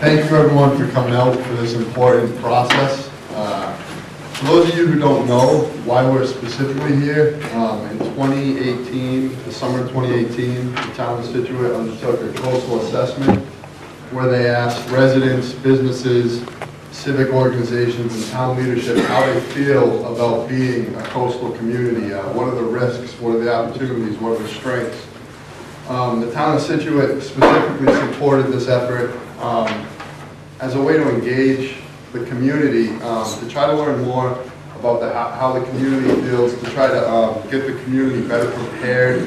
Thank you everyone for coming out for this important process. For those of you who don't know why we're specifically here, in 2018, the summer of 2018, the town of Scituate undertook a coastal assessment where they asked residents, businesses, civic organizations, and town leadership how they feel about being a coastal community. What are the risks? What are the opportunities? What are the strengths? The town of Scituate specifically supported this effort as a way to engage the community, to try to learn more about how the community feels, to try to get the community better prepared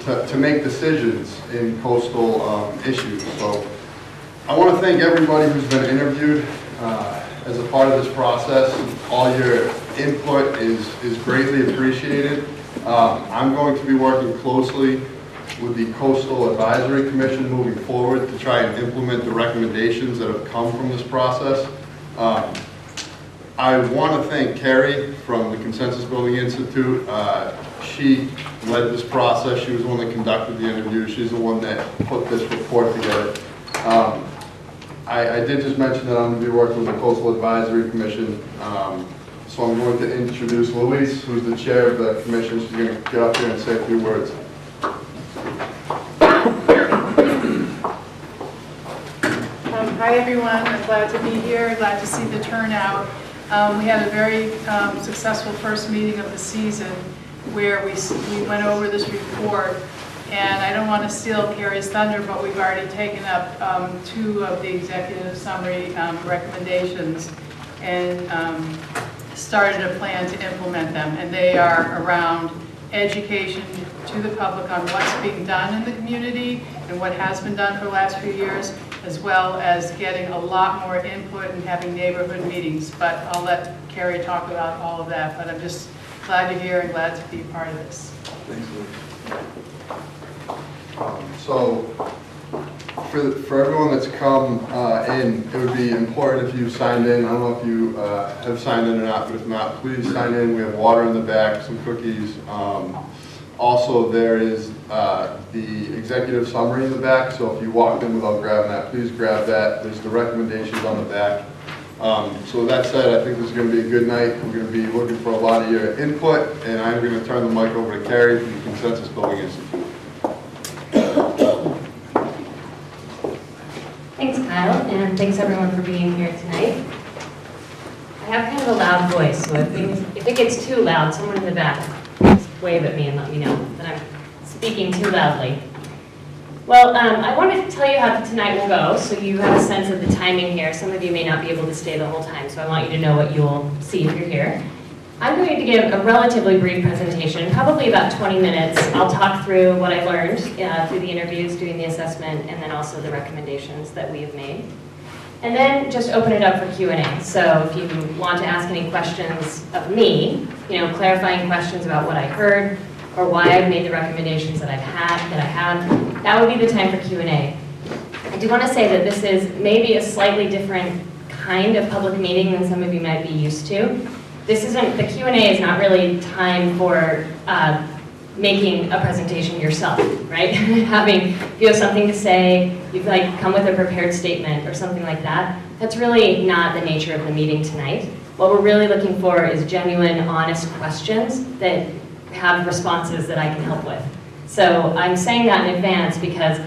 to make decisions in coastal issues. So I want to thank everybody who's been interviewed as a part of this process. All your input is greatly appreciated. I'm going to be working closely with the Coastal Advisory Commission moving forward to try and implement the recommendations that have come from this process. I want to thank Carrie from the Consensus Building Institute. She led this process. She was the one that conducted the interview. She's the one that put this report together. I did just mention that I'm going to be working with the Coastal Advisory Commission. So I'm going to introduce Louise, who's the chair of the commission. She's going to get up here and say a few words. Hi everyone, I'm glad to be here, glad to see the turnout. We had a very successful first meeting of the season where we went over this report, and I don't want to steal Carrie's thunder, but we've already taken up 2 of the executive summary recommendations and started a plan to implement them, and they are around education to the public on what's being done in the community and what has been done for the last few years, as well as getting a lot more input and having neighborhood meetings. But I'll let Carrie talk about all of that, but I'm just glad to hear and glad to be a part of this. Thanks, Louise. So for everyone that's come in, it would be important if you signed in. I don't know if you have signed in or not, but if not, please sign in. We have water in the back, some cookies. Also, there is the executive summary in the back, so if you walked in without grabbing that, please grab that. There's the recommendations on the back. So with that said, I think this is going to be a good night. We're going to be looking for a lot of your input, and I'm going to turn the mic over to Carrie from the Consensus Building Institute. Thanks, Kyle, and thanks everyone for being here tonight. I have kind of a loud voice, so if it gets too loud, someone in the back, just wave at me and let me know that I'm speaking too loudly. Well, I wanted to tell you how tonight will go, so you have a sense of the timing here. Some of you may not be able to stay the whole time, so I want you to know what you'll see if you're here. I'm going to give a relatively brief presentation, probably about 20 minutes. I'll talk through what I learned through the interviews, doing the assessment, and then also the recommendations that we have made. And then just open it up for Q&A. So if you want to ask any questions of me, clarifying questions about what I heard or why I've made the recommendations that I have, that would be the time for Q&A. I do want to say that this is maybe a slightly different kind of public meeting than some of you might be used to. The Q&A is not really time for making a presentation yourself, right? If you have something to say, you've come with a prepared statement or something like that, that's really not the nature of the meeting tonight. What we're really looking for is genuine, honest questions that have responses that I can help with. So I'm saying that in advance because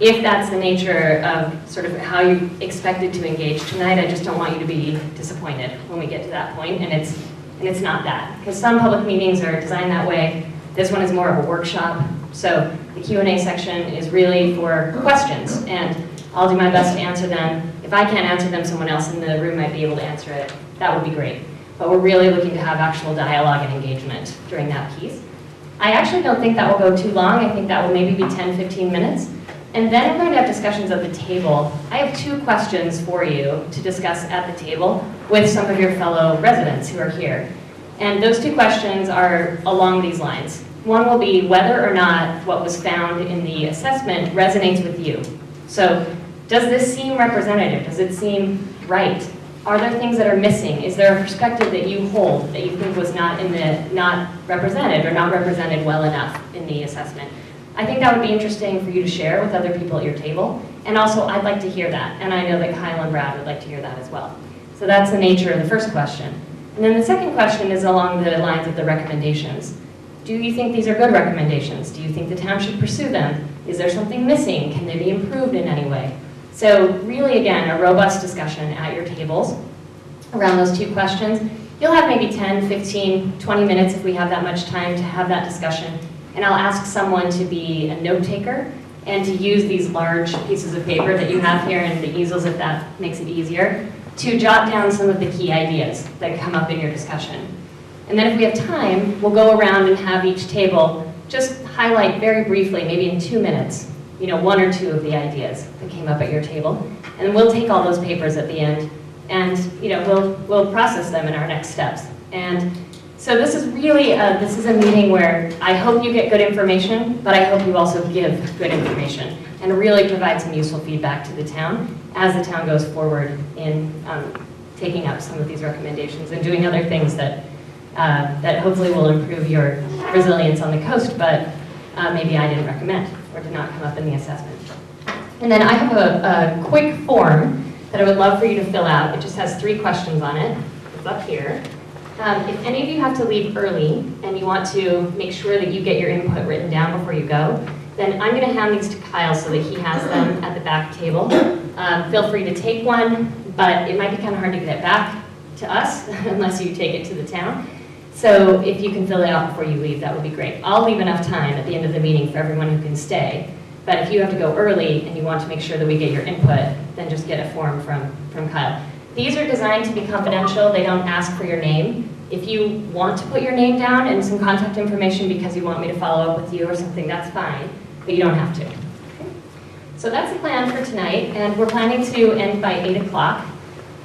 if that's the nature of sort of how you expected to engage tonight, I just don't want you to be disappointed when we get to that point, and it's not that. Because some public meetings are designed that way. This one is more of a workshop, so the Q&A section is really for questions, and I'll do my best to answer them. If I can't answer them, someone else in the room might be able to answer it. That would be great. But we're really looking to have actual dialogue and engagement during that piece. I actually don't think that will go too long. I think that will maybe be 10, 15 minutes. And then we're going to have discussions at the table. I have 2 questions for you to discuss at the table with some of your fellow residents who are here. And those 2 questions are along these lines. One will be whether or not what was found in the assessment resonates with you. So does this seem representative? Does it seem right? Are there things that are missing? Is there a perspective that you hold that you think was not represented or not represented well enough in the assessment? I think that would be interesting for you to share with other people at your table. And also, I'd like to hear that, and I know that Kyle and Brad would like to hear that as well. So that's the nature of the first question. And then the second question is along the lines of the recommendations. Do you think these are good recommendations? Do you think the town should pursue them? Is there something missing? Can they be improved in any way? So really, again, a robust discussion at your tables around those two questions. You'll have maybe 10, 15, 20 minutes if we have that much time to have that discussion. And I'll ask someone to be a note taker and to use these large pieces of paper that you have here and the easels if that makes it easier, to jot down some of the key ideas that come up in your discussion. And then if we have time, we'll go around and have each table just highlight very briefly, maybe in 2 minutes, one or two of the ideas that came up at your table. And we'll take all those papers at the end and we'll process them in our next steps. And so this is really, this is a meeting where I hope you get good information, but I hope you also give good information and really provide some useful feedback to the town as the town goes forward in taking up some of these recommendations and doing other things that hopefully will improve your resilience on the coast, but maybe I didn't recommend or did not come up in the assessment. And then I have a quick form that I would love for you to fill out. It just has 3 questions on it. It's up here. If any of you have to leave early and you want to make sure that you get your input written down before you go, then I'm going to hand these to Kyle so that he has them at the back table. Feel free to take one, but it might be kind of hard to get it back to us unless you take it to the town. So if you can fill it out before you leave, that would be great. I'll leave enough time at the end of the meeting for everyone who can stay. But if you have to go early and you want to make sure that we get your input, then just get a form from Kyle. These are designed to be confidential. They don't ask for your name. If you want to put your name down and some contact information because you want me to follow up with you or something, that's fine, but you don't have to. Okay. So that's the plan for tonight, and we're planning to end by 8 o'clock,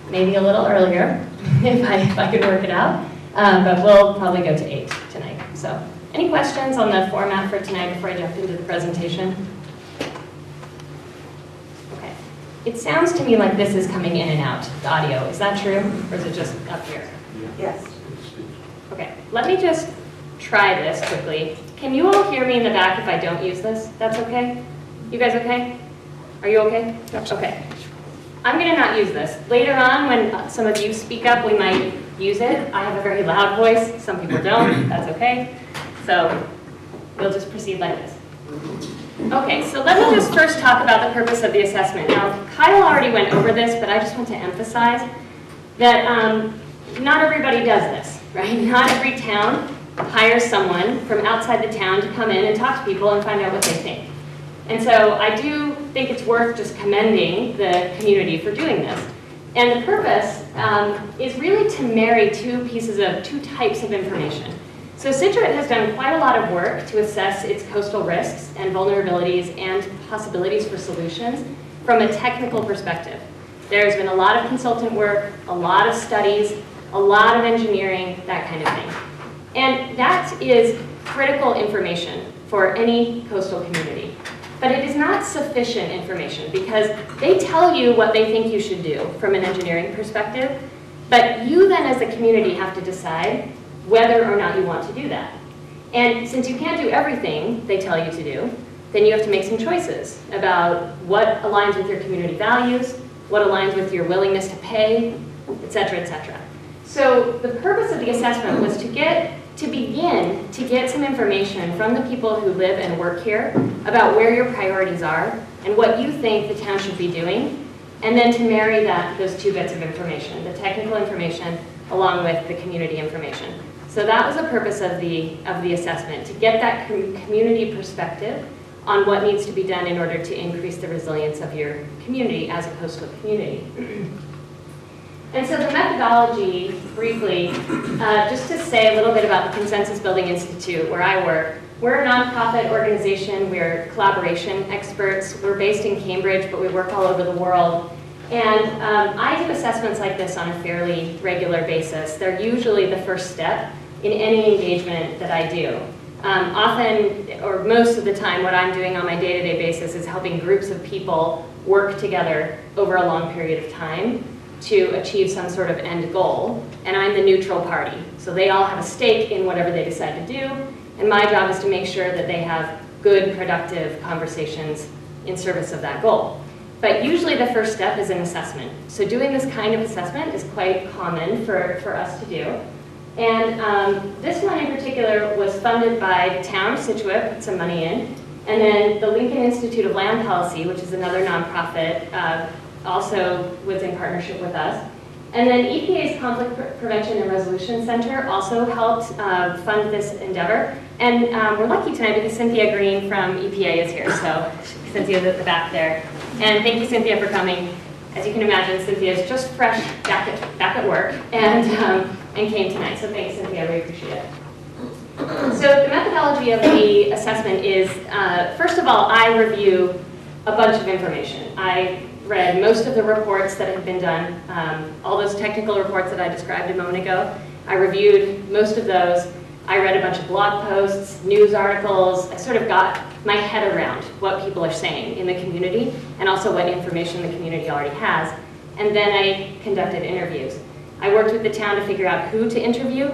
maybe a little earlier if I could work it out, but we'll probably go to 8 tonight. So any questions on the format for tonight before I jump into the presentation? Okay. It sounds to me like this is coming in and out, the audio. Is that true, or is it just up here? Yes. Okay, let me just try this quickly. Can you all hear me in the back if I don't use this? That's okay? You guys okay? Are you okay? Okay. I'm going to not use this. Later on, when some of you speak up, we might use it. I have a very loud voice. Some people don't. That's okay. So we'll just proceed like this. Okay, so let me just first talk about the purpose of the assessment. Now, Kyle already went over this, but I just want to emphasize that not everybody does this, right? Not every town hires someone from outside the town to come in and talk to people and find out what they think. And so I do think it's worth just commending the community for doing this. And the purpose is really to marry two types of information. So Scituate has done quite a lot of work to assess its coastal risks and vulnerabilities and possibilities for solutions from a technical perspective. There's been a lot of consultant work, a lot of studies, a lot of engineering, that kind of thing. And that is critical information for any coastal community. But it is not sufficient information because they tell you what they think you should do from an engineering perspective, but you then as the community have to decide whether or not you want to do that. And since you can't do everything they tell you to do, then you have to make some choices about what aligns with your community values, what aligns with your willingness to pay, et cetera, et cetera. So the purpose of the assessment was to begin to get some information from the people who live and work here about where your priorities are and what you think the town should be doing, and then to marry those two bits of information, the technical information along with the community information. So that was the purpose of the assessment, to get that community perspective on what needs to be done in order to increase the resilience of your community as a coastal community. And so the methodology, briefly, just to say a little bit about the Consensus Building Institute, where I work. We're a nonprofit organization. We're collaboration experts. We're based in Cambridge, but we work all over the world. And I do assessments like this on a fairly regular basis. They're usually the first step in any engagement that I do. Often, or most of the time, what I'm doing on my day-to-day basis is helping groups of people work together over a long period of time to achieve some sort of end goal, and I'm the neutral party. So they all have a stake in whatever they decide to do, and my job is to make sure that they have good, productive conversations in service of that goal. But usually the first step is an assessment. So doing this kind of assessment is quite common for us to do. And this one in particular was funded by the town of Scituate, put some money in, and then the Lincoln Institute of Land Policy, which is another nonprofit, also was in partnership with us. And then EPA's Conflict Prevention and Resolution Center also helped fund this endeavor. And we're lucky tonight because Cynthia Green from EPA is here, so Cynthia's at the back there. And thank you, Cynthia, for coming. As you can imagine, Cynthia is just fresh back at work and came tonight, so thanks, Cynthia, I really appreciate it. So the methodology of the assessment is, first of all, I review a bunch of information. I read most of the reports that have been done, all those technical reports that I described a moment ago. I reviewed most of those. I read a bunch of blog posts, news articles. I sort of got my head around what people are saying in the community and also what information the community already has. And then I conducted interviews. I worked with the town to figure out who to interview.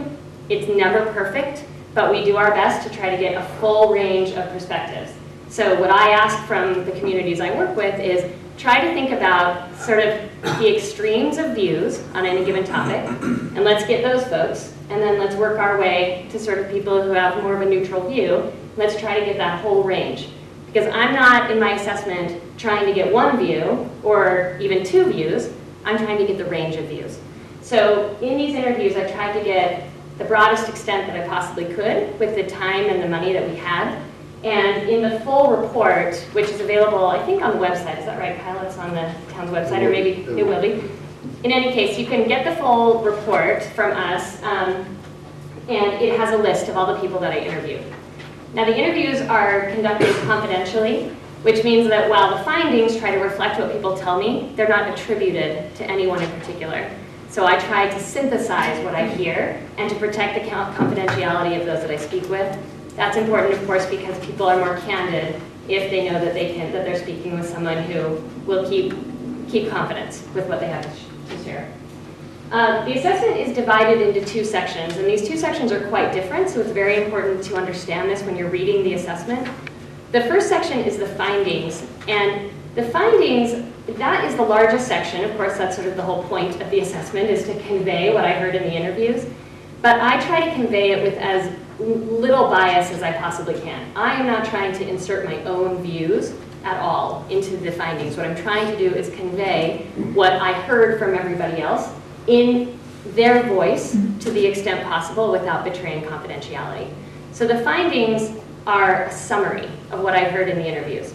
It's never perfect, but we do our best to try to get a full range of perspectives. So what I ask from the communities I work with is try to think about sort of the extremes of views on any given topic, and let's get those folks, and then let's work our way to sort of people who have more of a neutral view. Let's try to get that whole range. Because I'm not, in my assessment, trying to get one view, or even two views, I'm trying to get the range of views. So in these interviews, I tried to get the broadest extent that I possibly could with the time and the money that we had. And in the full report, which is available, I think, on the website, is that right, Kyle? It's on the town's website, or maybe it will be. In any case, you can get the full report from us, and it has a list of all the people that I interviewed. Now, the interviews are conducted confidentially, which means that while the findings try to reflect what people tell me, they're not attributed to anyone in particular. So I try to synthesize what I hear and to protect the confidentiality of those that I speak with. That's important, of course, because people are more candid if they know that they're speaking with someone who will keep confidence with what they have to share. The assessment is divided into two sections, and these two sections are quite different, so it's very important to understand this when you're reading the assessment. The first section is the findings, and the findings, that is the largest section. Of course, that's sort of the whole point of the assessment, is to convey what I heard in the interviews, but I try to convey it with as little bias as I possibly can. I am not trying to insert my own views at all into the findings. What I'm trying to do is convey what I heard from everybody else in their voice to the extent possible without betraying confidentiality. So the findings are a summary of what I heard in the interviews.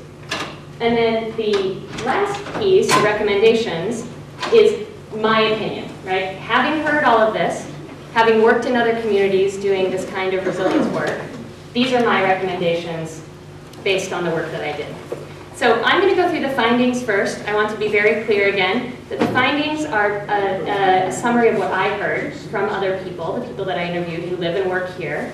And then the last piece, the recommendations, is my opinion, right? Having heard all of this, having worked in other communities doing this kind of resilience work, these are my recommendations based on the work that I did. So I'm going to go through the findings first. I want to be very clear again that the findings are a summary of what I heard from other people, the people that I interviewed who live and work here.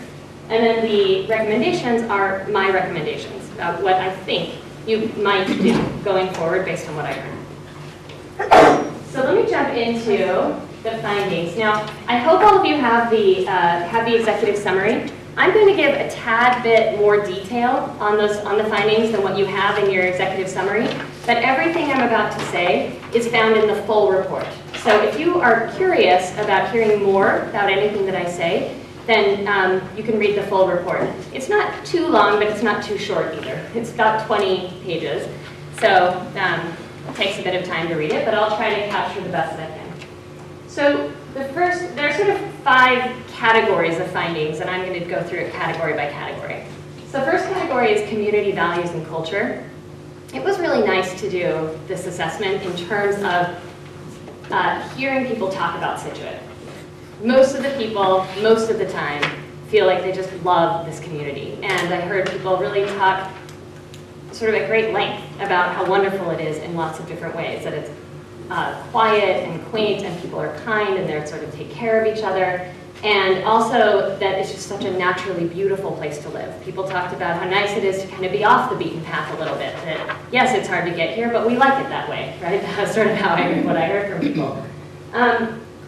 And then the recommendations are my recommendations about what I think you might do going forward based on what I heard. So let me jump into the findings. Now, I hope all of you have the executive summary. I'm going to give a tad bit more detail on the findings than what you have in your executive summary, but everything I'm about to say is found in the full report. So if you are curious about hearing more about anything that I say, then you can read the full report. It's not too long, but it's not too short either. It's about 20 pages, so it takes a bit of time to read it, but I'll try to capture the best that I can. So there are sort of 5 categories of findings, and I'm going to go through it category by category. So the first category is community values and culture. It was really nice to do this assessment in terms of hearing people talk about Scituate. Most of the people, most of the time, feel like they just love this community. And I heard people really talk sort of at great length about how wonderful it is in lots of different ways, that it's quiet and quaint, and people are kind, and they sort of take care of each other, and also that it's just such a naturally beautiful place to live. People talked about how nice it is to kind of be off the beaten path a little bit, that yes, it's hard to get here, but we like it that way, right? That's sort of what I heard from people.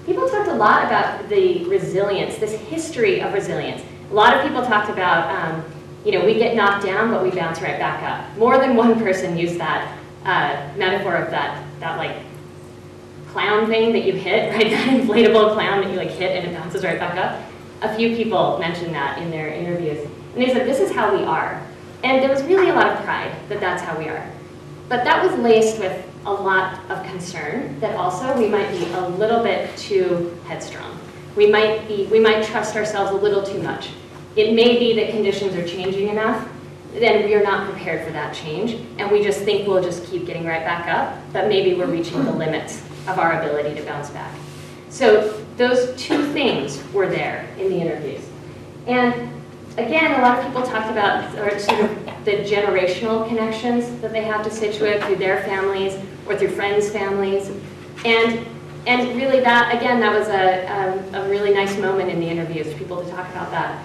People talked a lot about the resilience, this history of resilience. A lot of people talked about, we get knocked down, but we bounce right back up. More than one person used that metaphor of that like clown thing that you hit, right? That inflatable clown that you like hit and it bounces right back up. A few people mentioned that in their interviews. And they said, this is how we are. And there was really a lot of pride that that's how we are. But that was laced with a lot of concern that also we might be a little bit too headstrong. We might trust ourselves a little too much. It may be that conditions are changing enough, then we are not prepared for that change, and we just think we'll just keep getting right back up, but maybe we're reaching the limits of our ability to bounce back. So those two things were there in the interviews. And again, a lot of people talked about sort of the generational connections that they have to Scituate through their families or through friends' families. And really that, again, that was a really nice moment in the interviews for people to talk about that.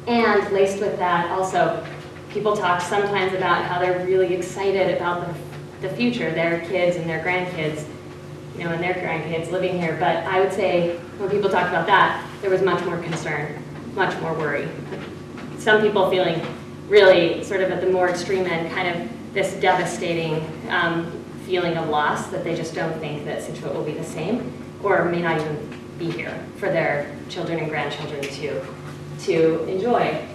And laced with that also, people talk sometimes about how they're really excited about the future, their kids and their grandkids, you know, and their grandkids living here. But I would say when people talked about that, there was much more concern, much more worry. Some people feeling really sort of at the more extreme end, kind of this devastating feeling of loss that they just don't think that Scituate will be the same or may not even be here for their children and grandchildren to enjoy.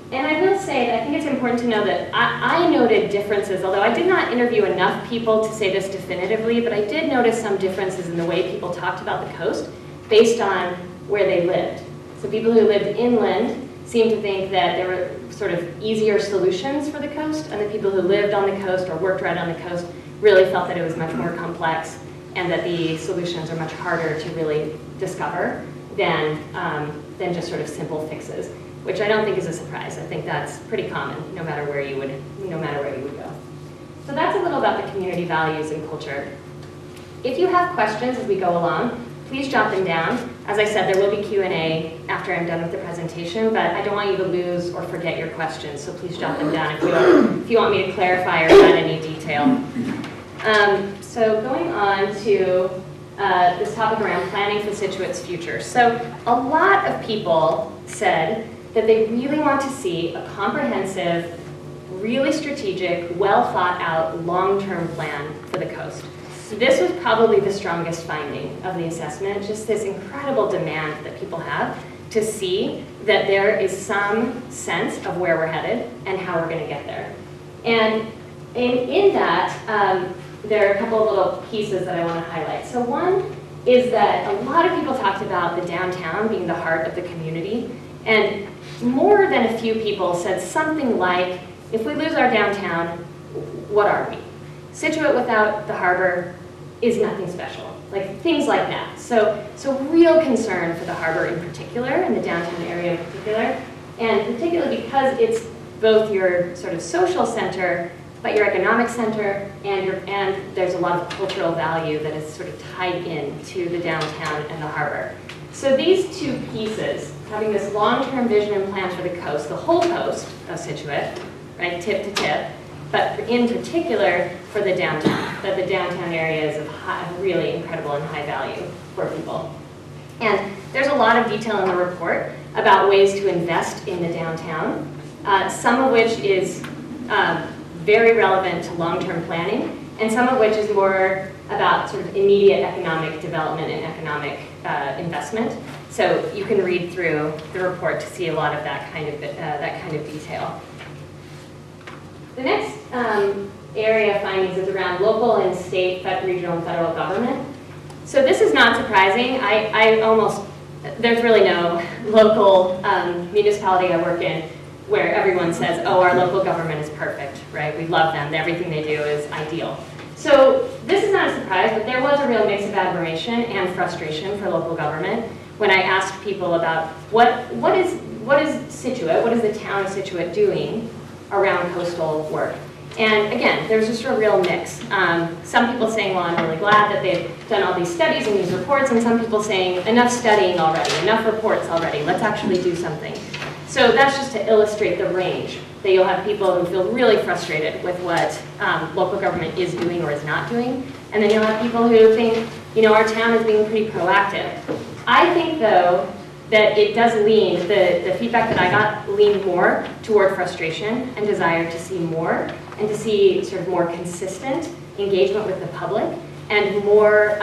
And I will say that I think it's important to know that I noted differences, although I did not interview enough people to say this definitively, but I did notice some differences in the way people talked about the coast based on where they lived. So people who lived inland seemed to think that there were sort of easier solutions for the coast, and the people who lived on the coast or worked right on the coast really felt that it was much more complex and that the solutions are much harder to really discover than just sort of simple fixes, which I don't think is a surprise. I think that's pretty common no matter where you would go. So that's a little about the community values and culture. If you have questions as we go along, please jot them down. As I said, there will be Q&A after I'm done with the presentation, but I don't want you to lose or forget your questions, so please jot them down if you want me to clarify or add any detail. So going on to this topic around planning for Scituate's future. So a lot of people said that they really want to see a comprehensive, really strategic, well thought out, long-term plan for the coast. This was probably the strongest finding of the assessment, just this incredible demand that people have to see that there is some sense of where we're headed and how we're going to get there. And in that, there are a couple of little pieces that I want to highlight. So one is that a lot of people talked about the downtown being the heart of the community, and more than a few people said something like, if we lose our downtown, what are we? Scituate without the harbor is nothing special, like things like that. So real concern for the harbor in particular, and the downtown area in particular, and particularly because it's both your sort of social center, but your economic center, and there's a lot of cultural value that is sort of tied in to the downtown and the harbor. So these two pieces, having this long-term vision and plan for the coast, the whole coast of Scituate, right, tip to tip, but in particular for the downtown, that the downtown area is of really incredible and high value for people. And there's a lot of detail in the report about ways to invest in the downtown, some of which is very relevant to long-term planning, and some of which is more about sort of immediate economic development and economic investment. So you can read through the report to see a lot of that kind of detail. The next area of findings is around local and state, regional, and federal government. So this is not surprising. There's really no local municipality I work in where everyone says, oh, our local government is perfect, right? We love them. Everything they do is ideal. So this is not a surprise, but there was a real mix of admiration and frustration for local government when I asked people about what is Scituate, what is the town of Scituate doing around coastal work. And again, there's just a real mix. Some people saying, well, I'm really glad that they've done all these studies and these reports, and some people saying, enough studying already, enough reports already, let's actually do something. So that's just to illustrate the range, that you'll have people who feel really frustrated with what local government is doing or is not doing, and then you'll have people who think, our town is being pretty proactive. I think, though, that it does lean, the feedback that I got leaned more toward frustration and desire to see more and to see sort of more consistent engagement with the public and more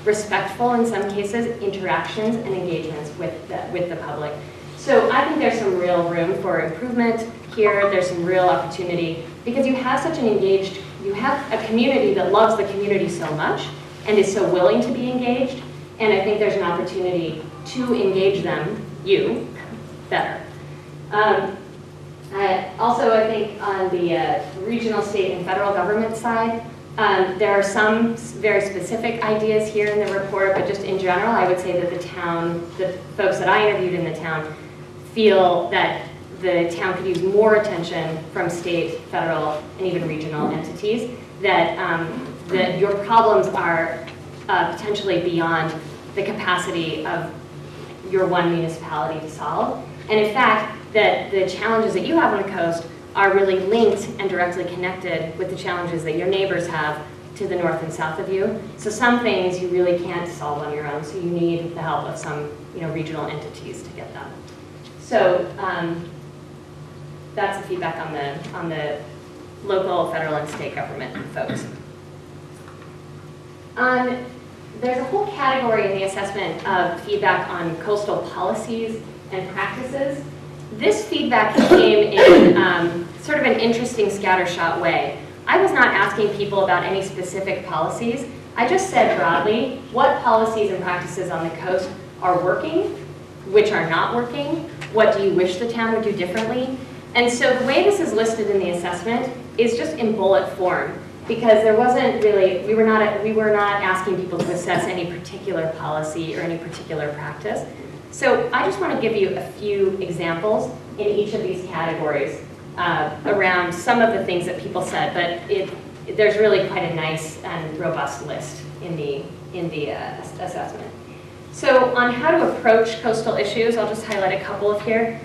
respectful, in some cases, interactions and engagements with the public. So I think there's some real room for improvement here. There's some real opportunity because you have such an engaged, you have a community that loves the community so much and is so willing to be engaged. And I think there's an opportunity to engage them, better. Also, I think on the regional, state, and federal government side, there are some very specific ideas here in the report, but just in general, I would say that the folks that I interviewed in the town feel that the town could use more attention from state, federal, and even regional entities, that your problems are potentially beyond the capacity of your one municipality to solve. And in fact, that the challenges that you have on the coast are really linked and directly connected with the challenges that your neighbors have to the north and south of you. So some things you really can't solve on your own, so you need the help of some regional entities to get them. So that's the feedback on the local, federal, and state government folks. There's a whole category in the assessment of feedback on coastal policies and practices. This feedback came in sort of an interesting scattershot way. I was not asking people about any specific policies. I just said broadly, what policies and practices on the coast are working, which are not working, what do you wish the town would do differently? And so the way this is listed in the assessment is just in bullet form, because there wasn't really, we were not asking people to assess any particular policy or any particular practice. So I just want to give you a few examples in each of these categories around some of the things that people said, but there's really quite a nice and robust list in the assessment. So on how to approach coastal issues, I'll just highlight a couple of here.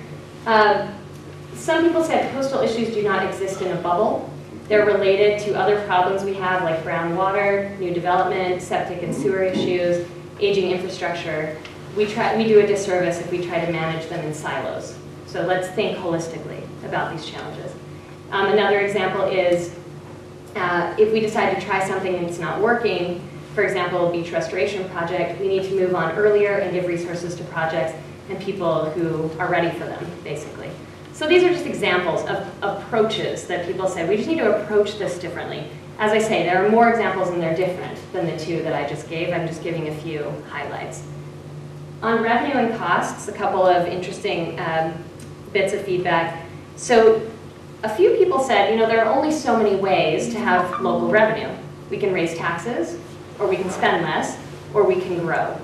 Some people said coastal issues do not exist in a bubble. They're related to other problems we have, like brown water, new development, septic and sewer issues, aging infrastructure. We do a disservice if we try to manage them in silos. So let's think holistically about these challenges. Another example is if we decide to try something and it's not working, for example, a beach restoration project, we need to move on earlier and give resources to projects and people who are ready for them, basically. So these are just examples of approaches that people said, we just need to approach this differently. As I say, there are more examples and they're different than the two that I just gave. I'm just giving a few highlights. On revenue and costs, a couple of interesting bits of feedback. So a few people said, there are only so many ways to have local revenue. We can raise taxes, or we can spend less, or we can grow.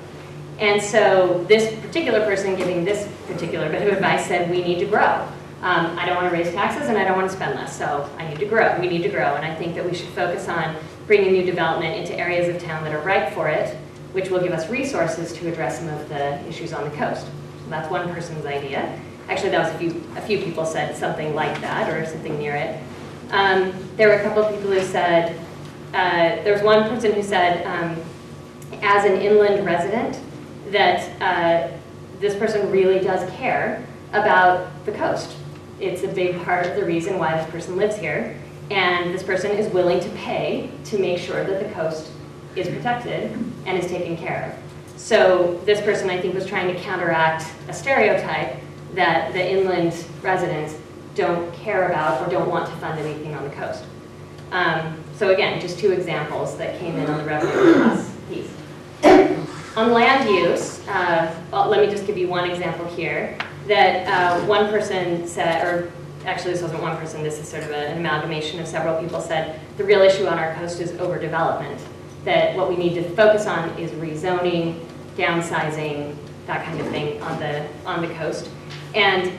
And so this particular person giving this particular bit of advice said, we need to grow. I don't want to raise taxes and I don't want to spend less, so I need to grow. We need to grow, and I think that we should focus on bringing new development into areas of town that are ripe for it, which will give us resources to address some of the issues on the coast. So that's one person's idea. Actually, that was a few people said something like that or something near it. There were a couple of people who said, there was one person who said, as an inland resident, that this person really does care about the coast. It's a big part of the reason why this person lives here, and this person is willing to pay to make sure that the coast is protected and is taken care of. So this person, I think, was trying to counteract a stereotype that the inland residents don't care about or don't want to fund anything on the coast. So again, just two examples that came in on the revenue and costs piece. On land use, let me just give you one example here, that one person said, or actually this wasn't one person, this is sort of an amalgamation of several people said, the real issue on our coast is overdevelopment, that what we need to focus on is rezoning, downsizing, that kind of thing on the coast. And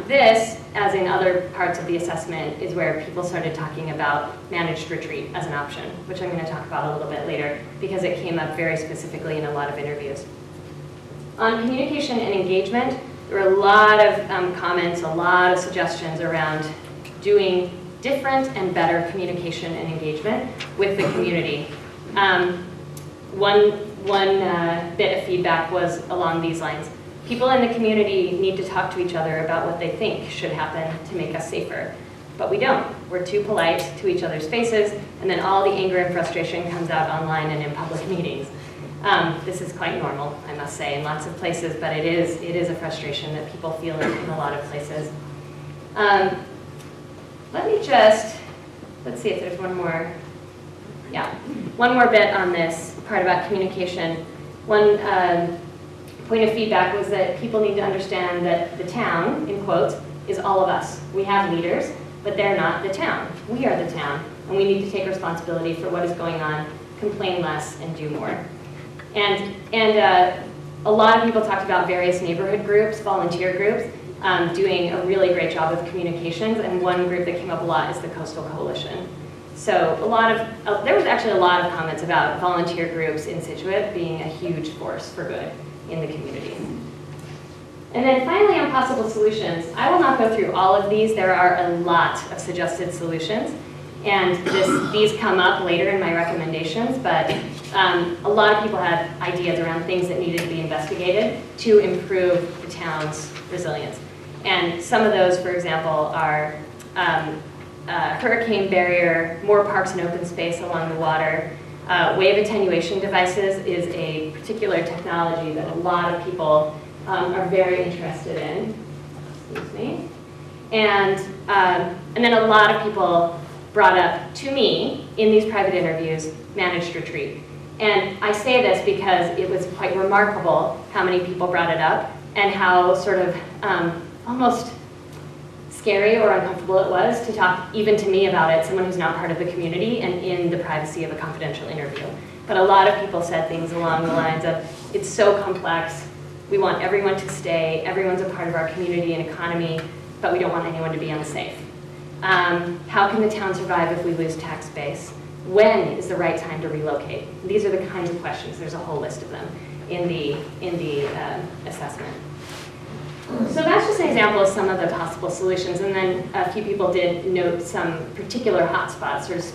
this, as in other parts of the assessment, is where people started talking about managed retreat as an option, which I'm going to talk about a little bit later, because it came up very specifically in a lot of interviews. On communication and engagement, there were a lot of comments, a lot of suggestions around doing different and better communication and engagement with the community. One bit of feedback was along these lines. People in the community need to talk to each other about what they think should happen to make us safer. But we don't. We're too polite to each other's faces, and then all the anger and frustration comes out online and in public meetings. This is quite normal, I must say, in lots of places, but it is a frustration that people feel in a lot of places. Let me just, let's see if there's one more. Yeah, one more bit on this part about communication. One point of feedback was that people need to understand that the town, in quotes, is all of us. We have leaders, but they're not the town. We are the town, and we need to take responsibility for what is going on, complain less, and do more. And a lot of people talked about various neighborhood groups, volunteer groups, doing a really great job with communications, and one group that came up a lot is the Coastal Coalition. So there was actually a lot of comments about volunteer groups in Scituate being a huge force for good in the community. And then finally, on possible solutions, I will not go through all of these. There are a lot of suggested solutions, and these come up later in my recommendations, but a lot of people had ideas around things that needed to be investigated to improve the town's resilience. And some of those, for example, are hurricane barrier, more parks and open space along the water. Wave attenuation devices is a particular technology that a lot of people are very interested in. Excuse me. And then a lot of people brought up to me in these private interviews managed retreat. And I say this because it was quite remarkable how many people brought it up and how sort of almost scary or uncomfortable it was to talk even to me about it, someone who's not part of the community and in the privacy of a confidential interview. But a lot of people said things along the lines of, it's so complex, we want everyone to stay, everyone's a part of our community and economy, but we don't want anyone to be unsafe. How can the town survive if we lose tax base? When is the right time to relocate? These are the kinds of questions, there's a whole list of them in the assessment. So that's just an example of some of the possible solutions, and then a few people did note some particular hotspots, sort of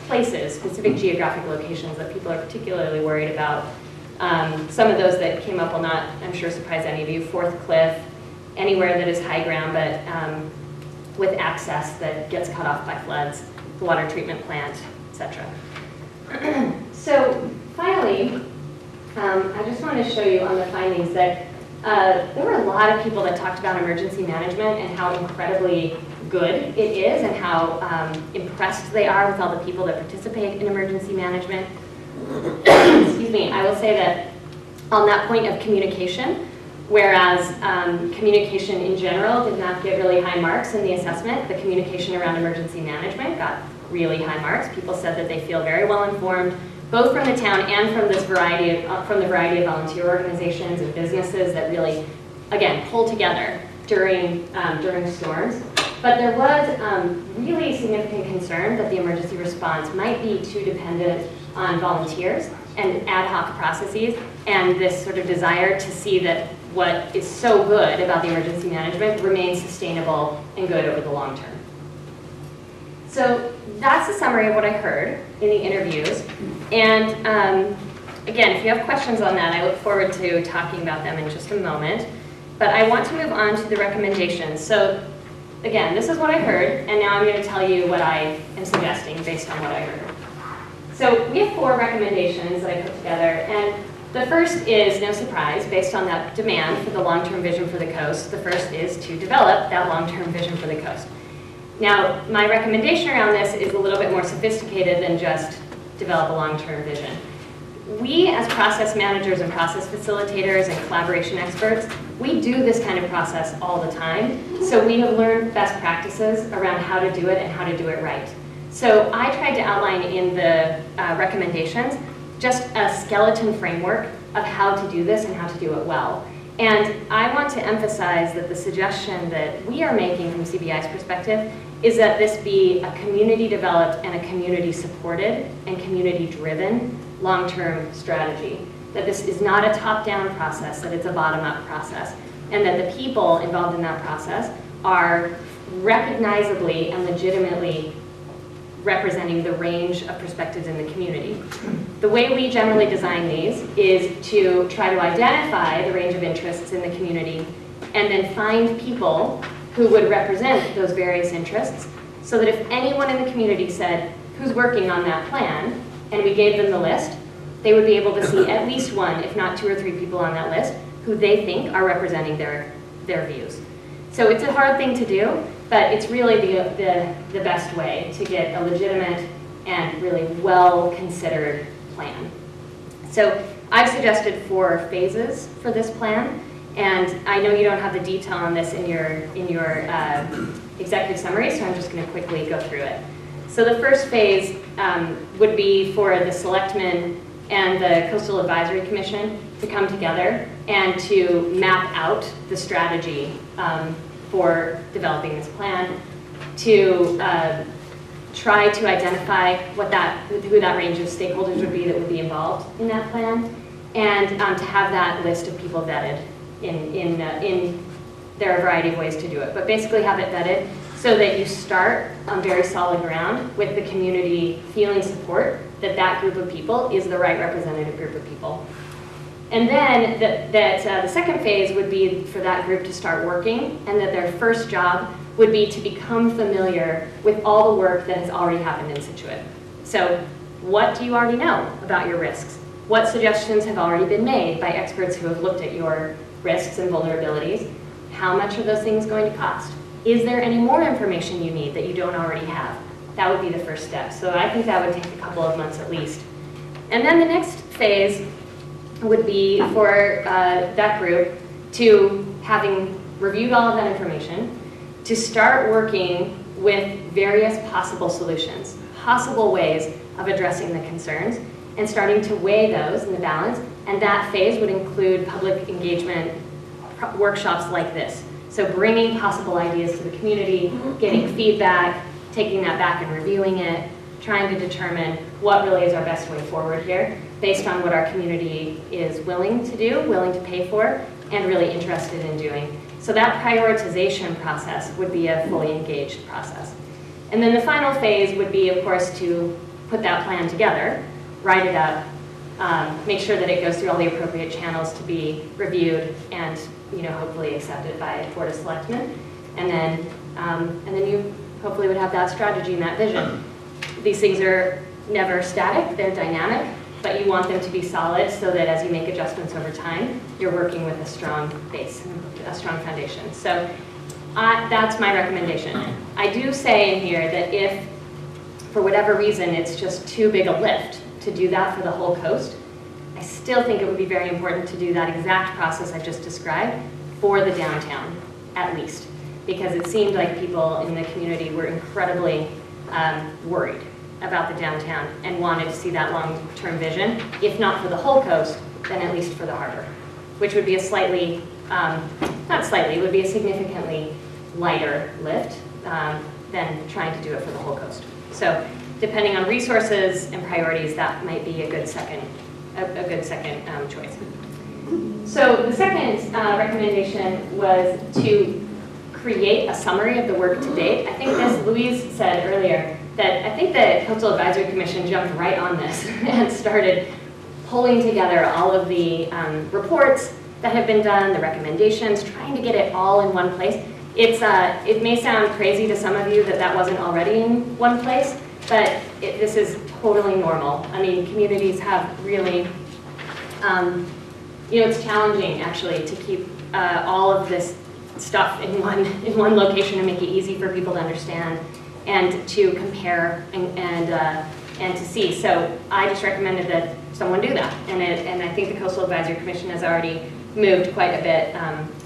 places, specific geographic locations that people are particularly worried about. Some of those that came up will not, I'm sure, surprise any of you. Fourth Cliff, anywhere that is high ground, but with access that gets cut off by floods, the water treatment plant, etc. So finally, I just want to show you on the findings that there were a lot of people that talked about emergency management and how incredibly good it is and how impressed they are with all the people that participate in emergency management. Excuse me, I will say that on that point of communication, whereas communication in general did not get really high marks in the assessment, the communication around emergency management got really high marks. People said that they feel very well informed, both from the town and from the variety of volunteer organizations and businesses that really, again, pull together during storms. But there was really significant concern that the emergency response might be too dependent on volunteers and ad hoc processes, and this sort of desire to see that what is so good about the emergency management remains sustainable and good over the long term. So that's a summary of what I heard in the interviews. And again, if you have questions on that, I look forward to talking about them in just a moment. But I want to move on to the recommendations. So again, this is what I heard, and now I'm going to tell you what I am suggesting based on what I heard. So we have 4 recommendations that I put together, and the first is, no surprise, based on that demand for the long-term vision for the coast. The first is to develop that long-term vision for the coast. Now, my recommendation around this is a little bit more sophisticated than just develop a long-term vision. We, as process managers and process facilitators and collaboration experts, we do this kind of process all the time. So we have learned best practices around how to do it and how to do it right. So I tried to outline in the recommendations just a skeleton framework of how to do this and how to do it well. And I want to emphasize that the suggestion that we are making from CBI's perspective is that this be a community-developed and a community-supported and community-driven long-term strategy. That this is not a top-down process, that it's a bottom-up process, and that the people involved in that process are recognizably and legitimately representing the range of perspectives in the community. The way we generally design these is to try to identify the range of interests in the community and then find people who would represent those various interests, so that if anyone in the community said, who's working on that plan, and we gave them the list, they would be able to see at least one, if not 2 or 3 people on that list who they think are representing their views. So it's a hard thing to do, but it's really the best way to get a legitimate and really well-considered plan. So I've suggested 4 phases for this plan, and I know you don't have the detail on this in your executive summary, so I'm just going to quickly go through it. So the first phase would be for the selectmen and the Coastal Advisory Commission to come together and to map out the strategy for developing this plan, to try to identify who that range of stakeholders would be that would be involved in that plan, and to have that list of people vetted there are a variety of ways to do it, but basically have it vetted so that you start on very solid ground with the community feeling support that that group of people is the right representative group of people. And then the second phase would be for that group to start working, and that their first job would be to become familiar with all the work that has already happened in Scituate. So what do you already know about your risks? What suggestions have already been made by experts who have looked at your risks and vulnerabilities? How much are those things going to cost? Is there any more information you need that you don't already have? That would be the first step. So I think that would take a couple of months at least. And then the next phase would be for that group to, having reviewed all of that information, to start working with various possible solutions, possible ways of addressing the concerns, and starting to weigh those in the balance. And that phase would include public engagement workshops like this. So bringing possible ideas to the community, getting feedback, taking that back and reviewing it, trying to determine what really is our best way forward here, based on what our community is willing to do, willing to pay for, and really interested in doing. So that prioritization process would be a fully engaged process. And then the final phase would be, of course, to put that plan together, write it up, make sure that it goes through all the appropriate channels to be reviewed and hopefully accepted by Board of Selectmen. And then you hopefully would have that strategy and that vision. These things are never static, they're dynamic, but you want them to be solid so that as you make adjustments over time, you're working with a strong base, a strong foundation. So that's my recommendation. I do say in here that if, for whatever reason, it's just too big a lift to do that for the whole coast, I still think it would be very important to do that exact process I just described for the downtown, at least, because it seemed like people in the community were incredibly worried about the downtown and wanted to see that long-term vision, if not for the whole coast, then at least for the harbor, which would be a slightly, not slightly, would be a significantly lighter lift than trying to do it for the whole coast. So depending on resources and priorities, that might be a good second choice. So the second recommendation was to create a summary of the work to date. I think as Louise said earlier, that I think the Coastal Advisory Commission jumped right on this and started pulling together all of the reports that have been done, the recommendations, trying to get it all in one place. It may sound crazy to some of you that wasn't already in one place, but this is totally normal. I mean, communities have really, it's challenging actually to keep all of this stuff in one location and make it easy for people to understand and to compare and to see. So I just recommended that someone do that, and I think the Coastal Advisory Commission has already moved quite a bit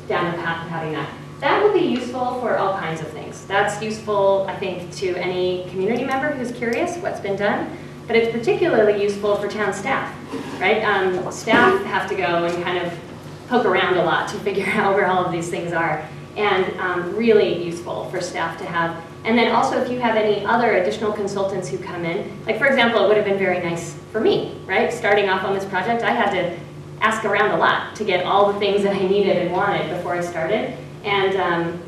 down the path of having that. That will be useful for all kinds of things. That's useful, I think, to any community member who's curious what's been done, but it's particularly useful for town staff, right? Staff have to go and kind of poke around a lot to figure out where all of these things are, and really useful for staff to have. And then also if you have any other additional consultants who come in, like for example, it would have been very nice for me, right? Starting off on this project, I had to ask around a lot to get all the things that I needed and wanted before I started. And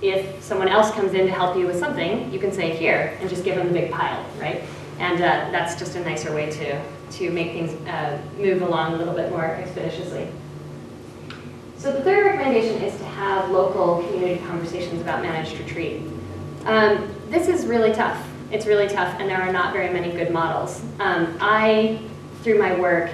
if someone else comes in to help you with something, you can say here and just give them the big pile, right? And that's just a nicer way to make things move along a little bit more expeditiously. So the third recommendation is to have local community conversations about managed retreat. This is really tough. It's really tough, and there are not very many good models. I, through my work,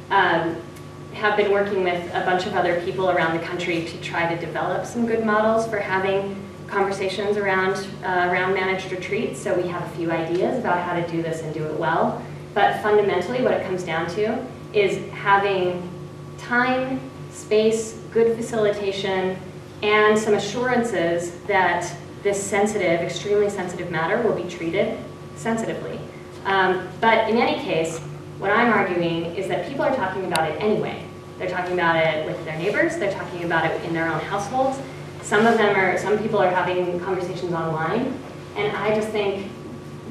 have been working with a bunch of other people around the country to try to develop some good models for having conversations around managed retreats. So we have a few ideas about how to do this and do it well. But fundamentally, what it comes down to is having time, space, good facilitation, and some assurances that this sensitive, extremely sensitive matter will be treated sensitively. But in any case, what I'm arguing is that people are talking about it anyway. They're talking about it with their neighbors, they're talking about it in their own households. Some people are having conversations online, and I just think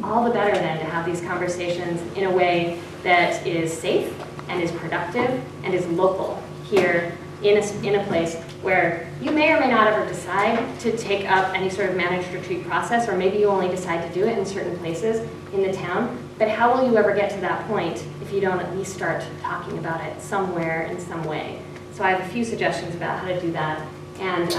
all the better then to have these conversations in a way that is safe and is productive and is local here in a place where you may or may not ever decide to take up any sort of managed retreat process, or maybe you only decide to do it in certain places in the town. But how will you ever get to that point if you don't at least start talking about it somewhere in some way? So I have a few suggestions about how to do that, and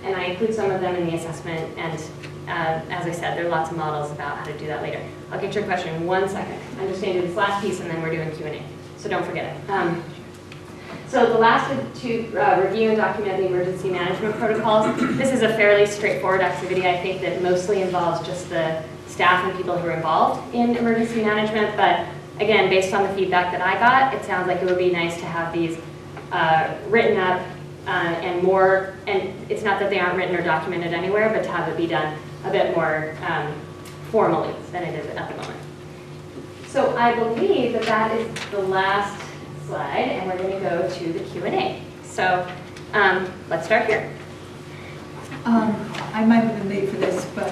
I include some of them in the assessment, and as I said, there are lots of models about how to do that later. I'll get your question in 1 second. I'm just going to do this last piece, and then we're doing Q&A, so don't forget it. So the last is to review and document the emergency management protocols. This is a fairly straightforward activity, I think, that mostly involves just the staff and people who are involved in emergency management. But again, based on the feedback that I got, it sounds like it would be nice to have these written up and more, and it's not that they aren't written or documented anywhere, but to have it be done a bit more formally than it is at the moment. So I believe that that is the last slide, and we're going to go to the Q&A. So let's start here. I might have been late for this, but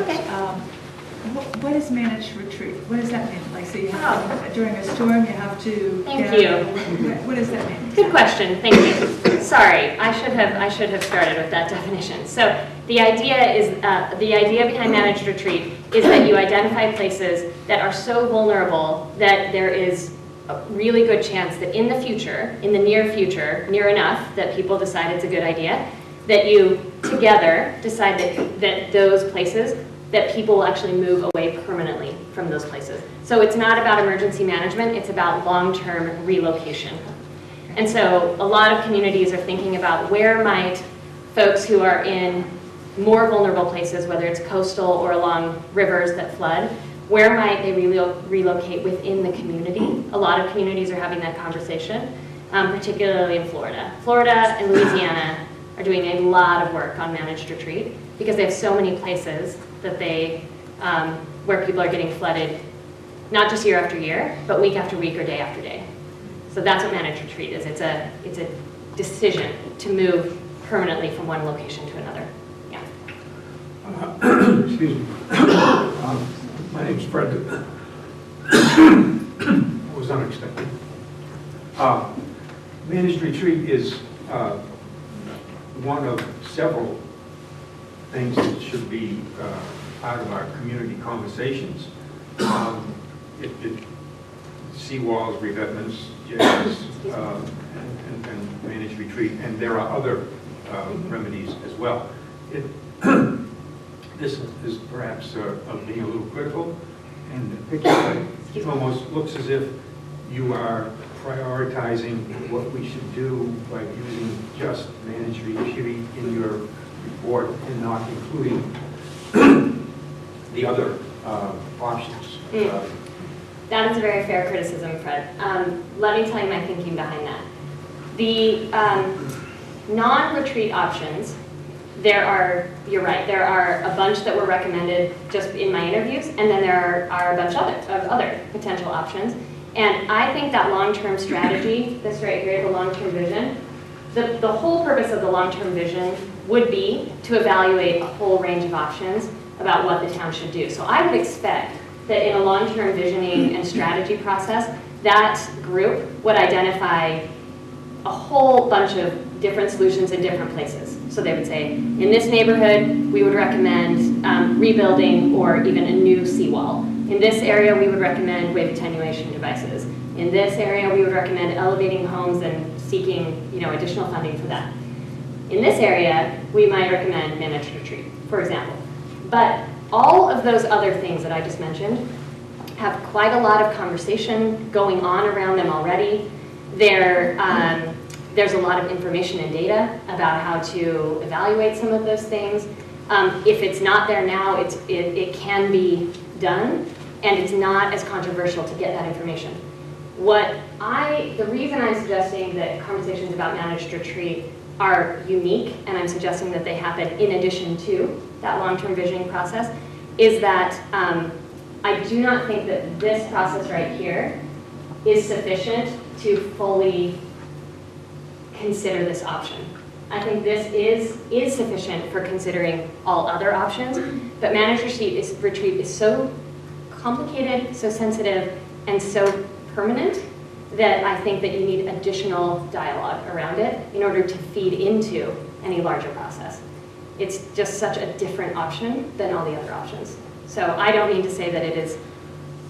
Okay. what is managed retreat? What does that mean? Like, so you have during a storm, you have to. Thank you. What does that mean? Good question. Thank you. Sorry, I should have started with that definition. So the idea behind managed retreat is that you identify places that are so vulnerable that there is a really good chance that in the future, in the near future, near enough that people decide it's a good idea, that you together decide that those places, that people will actually move away permanently from those places. So it's not about emergency management, it's about long-term relocation. And so a lot of communities are thinking about where might folks who are in more vulnerable places, whether it's coastal or along rivers that flood, where might they relocate within the community? A lot of communities are having that conversation, particularly in Florida. Florida and Louisiana are doing a lot of work on managed retreat because they have so many places that where people are getting flooded, not just year after year, but week after week or day after day. So that's what managed retreat is. It's a decision to move permanently from one location to another. Yeah. Excuse me. My name's Fred. It was unexpected. Managed retreat is one of several things that should be part of our community conversations. Seawalls, revetments, jails, and managed retreat, and there are other remedies as well. This is perhaps being a little critical, and the picture it almost looks as if you are prioritizing what we should do by using just managed retreat in your report and not including the other options. That is a very fair criticism, Fred. Let me tell you my thinking behind that. The non-retreat options, you're right, there are a bunch that were recommended just in my interviews, and then there are a bunch of other potential options. And I think that long-term strategy, this right here, the long-term vision, the whole purpose of the long-term vision would be to evaluate a whole range of options about what the town should do. So I would expect that in a long-term visioning and strategy process, that group would identify a whole bunch of different solutions in different places. So they would say, in this neighborhood, we would recommend rebuilding or even a new seawall. In this area, we would recommend wave attenuation devices. In this area, we would recommend elevating homes and seeking, additional funding for that. In this area, we might recommend managed retreat, for example. But all of those other things that I just mentioned have quite a lot of conversation going on around them already. There's a lot of information and data about how to evaluate some of those things. If it's not there now, it can be done, and it's not as controversial to get that information. The reason I'm suggesting that conversations about managed retreat are unique, and I'm suggesting that they happen in addition to that long-term visioning process, is that I do not think that this process right here is sufficient to fully consider this option. I think this is sufficient for considering all other options, but managed retreat is so complicated, so sensitive, and so permanent that I think that you need additional dialogue around it in order to feed into any larger process. It's just such a different option than all the other options. So I don't mean to say that it is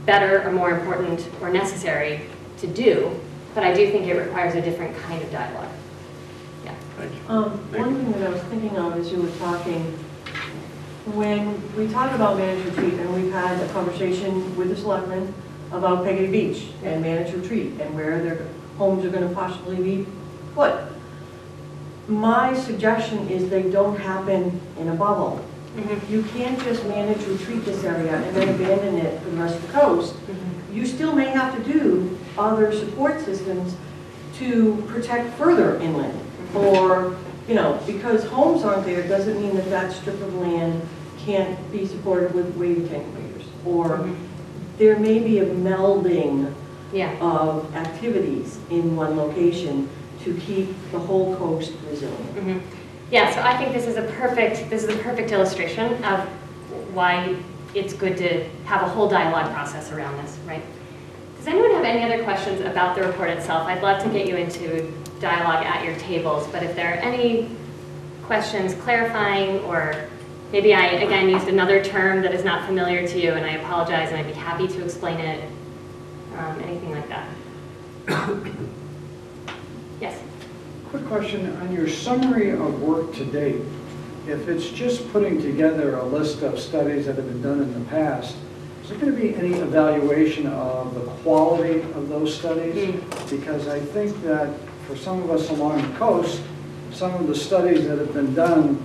better or more important or necessary to do, but I do think it requires a different kind of dialogue. Yeah. One thing that I was thinking of as you were talking, when we talk about managed retreat, and we've had a conversation with the selectmen about Peggotty Beach and managed retreat and where their homes are going to possibly be put. My suggestion is they don't happen in a bubble. You can't just manage retreat this area and then abandon it for the rest of the coast. You still may have to do other support systems to protect further inland. Or, because homes aren't there doesn't mean that that strip of land can't be supported with wave attenuators. Or there may be a melding of activities in one location to keep the whole coast resilient. Yeah, so I think this is a perfect illustration of why it's good to have a whole dialogue process around this, right? Does anyone have any other questions about the report itself? I'd love to get you into dialogue at your tables, but if there are any questions clarifying, or maybe I, again, used another term that is not familiar to you, and I apologize, and I'd be happy to explain it, anything like that. Yes? Quick question, on your summary of work to date, if it's just putting together a list of studies that have been done in the past, is there going to be any evaluation of the quality of those studies? Because I think that for some of us along the coast, some of the studies that have been done,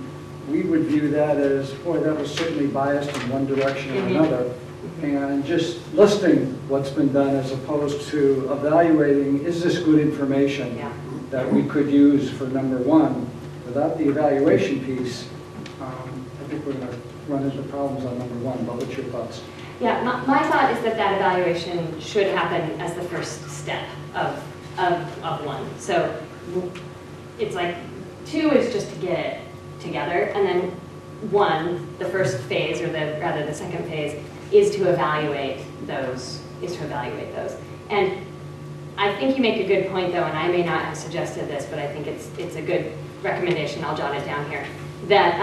we would view that as, boy, that was certainly biased in one direction or another. And just listing what's been done as opposed to evaluating, is this good information that we could use for number one? Without the evaluation piece, I think we're going to run into problems on number one. But what's your thoughts? Yeah, my thought is that evaluation should happen as the first step of one. So it's like 2 is just to get it together, and then 1, the first phase, or the second phase, is to evaluate those. And I think you make a good point, though, and I may not have suggested this, but I think it's a good recommendation. I'll jot it down here. That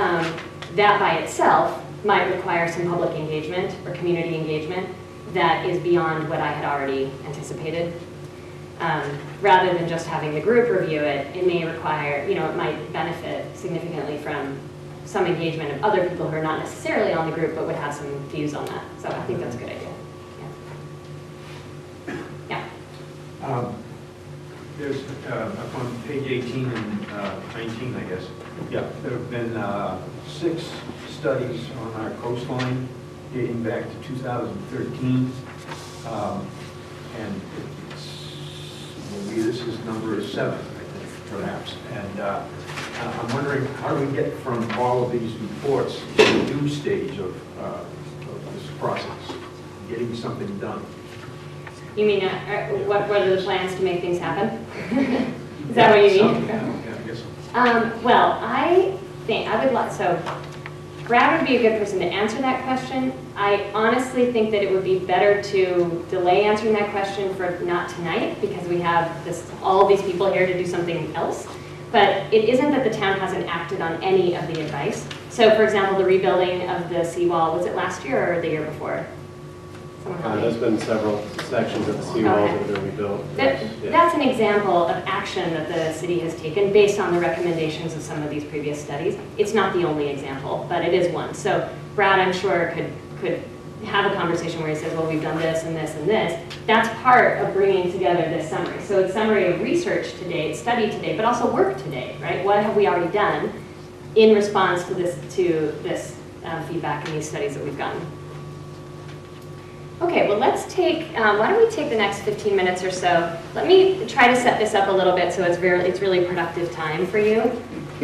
that by itself might require some public engagement or community engagement that is beyond what I had already anticipated. Rather than just having the group review it, it may require, it might benefit significantly from some engagement of other people who are not necessarily on the group but would have some views on that. So I think that's a good idea. Yeah. There's, up on page 18 and 19, I guess. Yeah, there have been 6 studies on our coastline dating back to 2013. And this is number 7, I think, perhaps. And I'm wondering, how do we get from all of these reports to the new stage of this process, getting something done? You mean, what are the plans to make things happen? Is that what you mean? Yeah, I guess so. Well, I think I would like, so Brad would be a good person to answer that question. I honestly think that it would be better to delay answering that question for not tonight, because we have all these people here to do something else. but it isn't that the town hasn't acted on any of the advice. So for example, the rebuilding of the seawall, was it last year or the year before? Someone help me. There's been several sections of the seawalls that have been rebuilt. That's an example of action that the city has taken based on the recommendations of some of these previous studies. It's not the only example, but it is one. So Brad, I'm sure, could have a conversation where he says, well, we've done this and this and this. That's part of bringing together this summary. So it's summary of research to date, study to date, but also work to date, right? What have we already done in response to this feedback and these studies that we've gotten? Okay, well, let's take, why don't we take the next 15 minutes or so. Let me try to set this up a little bit so it's really productive time for you.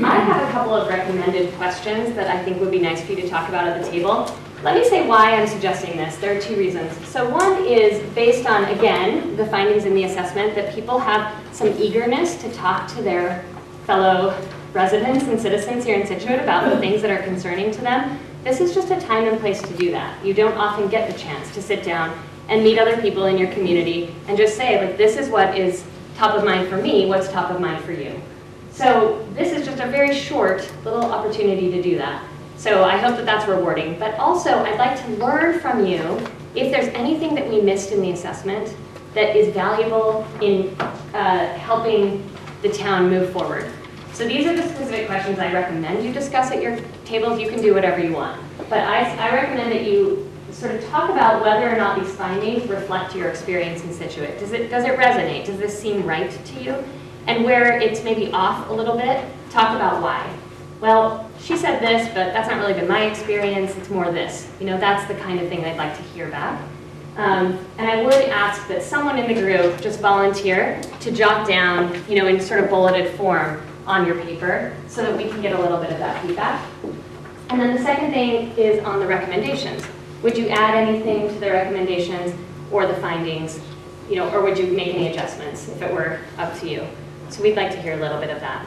I have a couple of recommended questions that I think would be nice for you to talk about at the table. Let me say why I'm suggesting this. There are two reasons. So one is based on, again, the findings in the assessment that people have some eagerness to talk to their fellow residents and citizens here in Scituate about the things that are concerning to them. This is just a time and place to do that. You don't often get the chance to sit down and meet other people in your community and just say, like, this is what is top of mind for me, what's top of mind for you. So this is just a very short little opportunity to do that. So I hope that that's rewarding. But also, I'd like to learn from you if there's anything that we missed in the assessment that is valuable in helping the town move forward. So these are the specific questions I recommend you discuss at your tables. You can do whatever you want. But I recommend that you sort of talk about whether or not these findings reflect your experience in Scituate. Does it resonate? Does this seem right to you? And where it's maybe off a little bit, talk about why. Well, she said this, but that's not really been my experience. It's more this. You know, that's the kind of thing I'd like to hear back. And I would ask that someone in the group just volunteer to jot down, you know, in sort of bulleted form on your paper so that we can get a little bit of that feedback. And then the second thing is on the recommendations. Would you add anything to the recommendations or the findings, you know, or would you make any adjustments if it were up to you? So we'd like to hear a little bit of that.